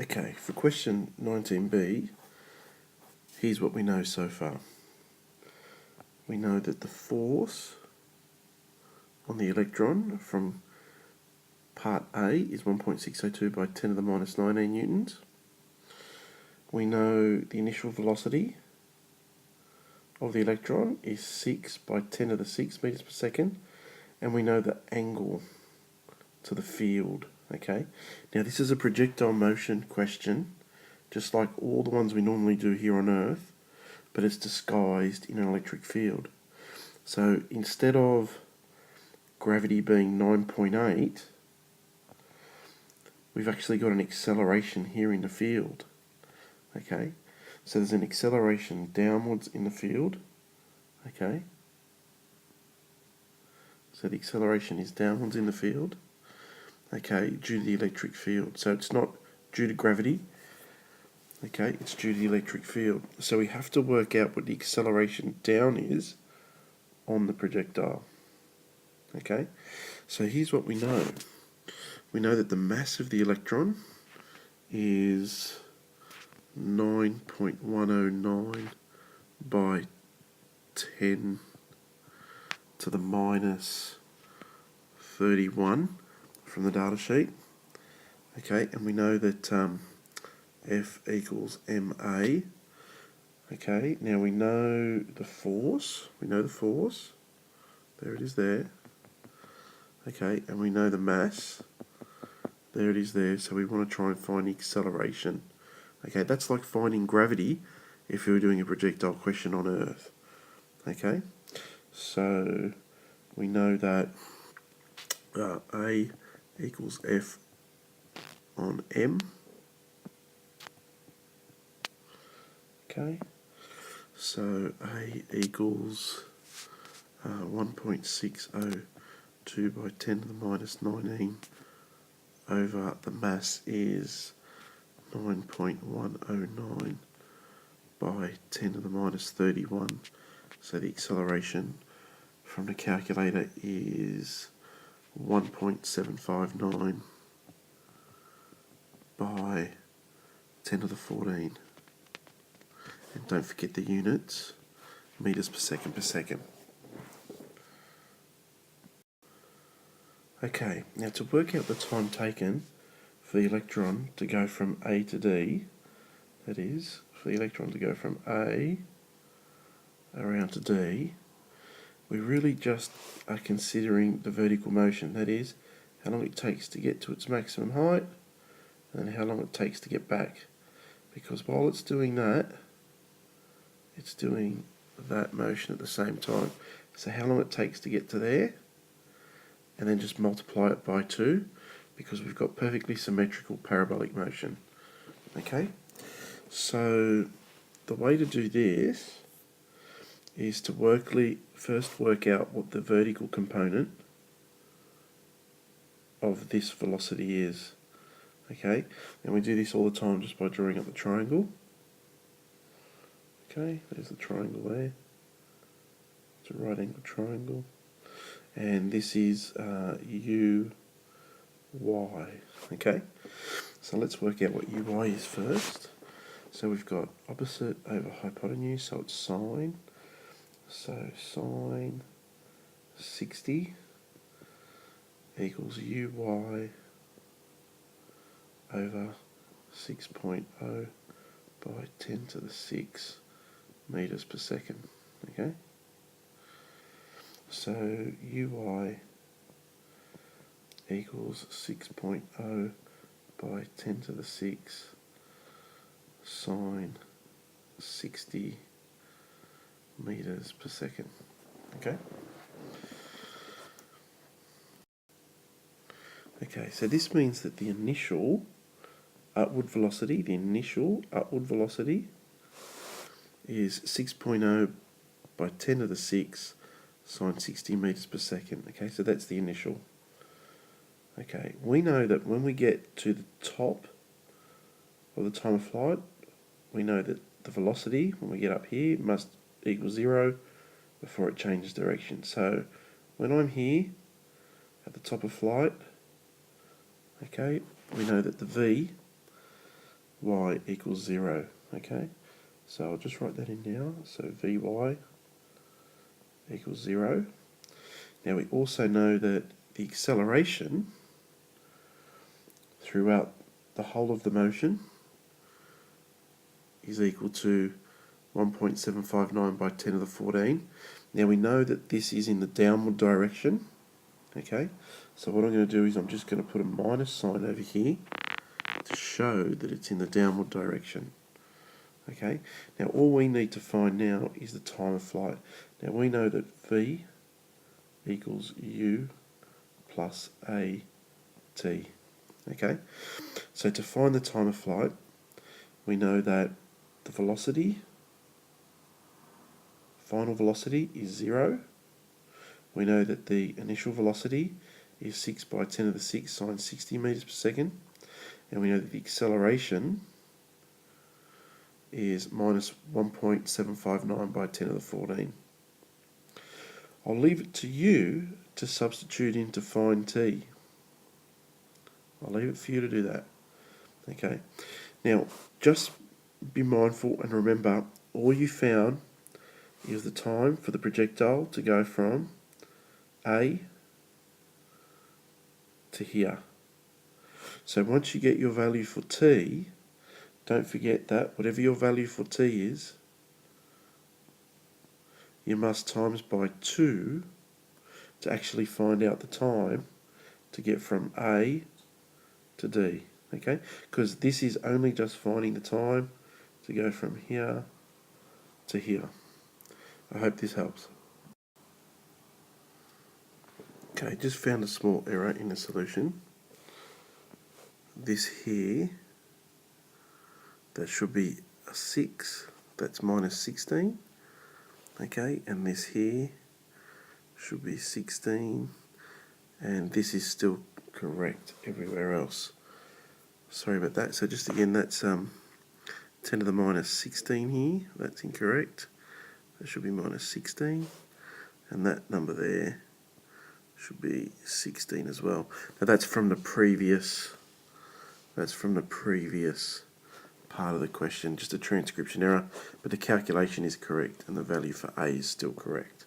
Okay, for question 19b, here's what we know so far. We know that the force on the electron from part A is 1.602 by 10 to the minus 19 newtons. We know the initial velocity of the electron is 6 by 10 to the 6 meters per second, and we know the angle to the field. Okay, now this is a projectile motion question, just like all the ones we normally do here on Earth, but it's disguised in an electric field. So instead of gravity being 9.8, we've actually got an acceleration here in the field. Okay, so there's an acceleration downwards in the field. Okay, so the acceleration is downwards in the field. Okay, due to the electric field. So it's not due to gravity. Okay, it's due to the electric field. So we have to work out what the acceleration down is on the projectile. Okay, so here's what we know. We know that the mass of the electron is 9.109 by 10 to the minus 31 from the data sheet. Okay, and we know that F equals ma. Okay, now we know the force. There it is there. Okay, and we know the mass. There it is there. So we want to try and find the acceleration. Okay, that's like finding gravity if we were doing a projectile question on Earth. Okay, so we know that A equals F on M. Okay, so A equals 1.602 by 10 to the minus 19 over the mass is 9.109 by 10 to the minus 31. So the acceleration from the calculator is 1.759 by 10 to the 14. And don't forget the units, meters per second. Okay, now to work out the time taken for the electron to go from A to D, that is, for the electron to go from A around to D, we really just are considering the vertical motion, that is, how long it takes to get to its maximum height and how long it takes to get back. Because while it's doing that, it's doing that motion at the same time. So how long it takes to get to there, and then just multiply it by 2, because we've got perfectly symmetrical parabolic motion. Okay, so the way to do this is to first work out what the vertical component of this velocity is. Okay, and we do this all the time just by drawing up the triangle. Okay, there's the triangle there. It's a right angle triangle. And this is uy. Okay, so let's work out what uy is first. So we've got opposite over hypotenuse, so it's sine. So sine 60 equals uy over 6.0 by 10 to the 6 meters per second. Okay, so uy equals 6.0 by 10 to the 6 sine 60 meters per second. Okay. Okay, so this means that the initial upward velocity is 6.0 by 10 to the 6 sine 60 meters per second. Okay, so that's the initial. Okay, we know that when we get to the top of the time of flight, we know that the velocity, when we get up here, must equal 0 before it changes direction. So when I'm here at the top of flight, okay, we know that the V y equals 0, okay? So I'll just write that in now. So Vy equals 0. Now we also know that the acceleration throughout the whole of the motion is equal to 1.759 by 10 to the 14. Now we know that this is in the downward direction, okay? So what I'm going to do is I'm just going to put a minus sign over here to show that it's in the downward direction. Okay, now all we need to find now is the time of flight. Now we know that V equals U plus AT. Okay, so to find the time of flight, we know that the velocity, final velocity, is 0. We know that the initial velocity is 6 by 10 to the 6 sine 60 meters per second. And we know that the acceleration is minus 1.759 by 10 to the 14. I'll leave it to you to substitute in to find t. I'll leave it for you to do that. Okay. Now, just be mindful and remember, all you found is the time for the projectile to go from A to here. So once you get your value for t, don't forget that whatever your value for t is, you must times by 2 to actually find out the time to get from A to D, okay? Because this is only just finding the time to go from here to here. I hope this helps. Okay, just found a small error in the solution. This here, that should be a 6, that's minus 16. Okay, and this here should be 16, and this is still correct everywhere else. Sorry about that. So just again, that's 10 to the minus 16 here. That's incorrect. That should be minus 16, and that number there should be 16 as well. Now that's from the previous. That's from the previous part of the question, just a transcription error, but the calculation is correct and the value for A is still correct.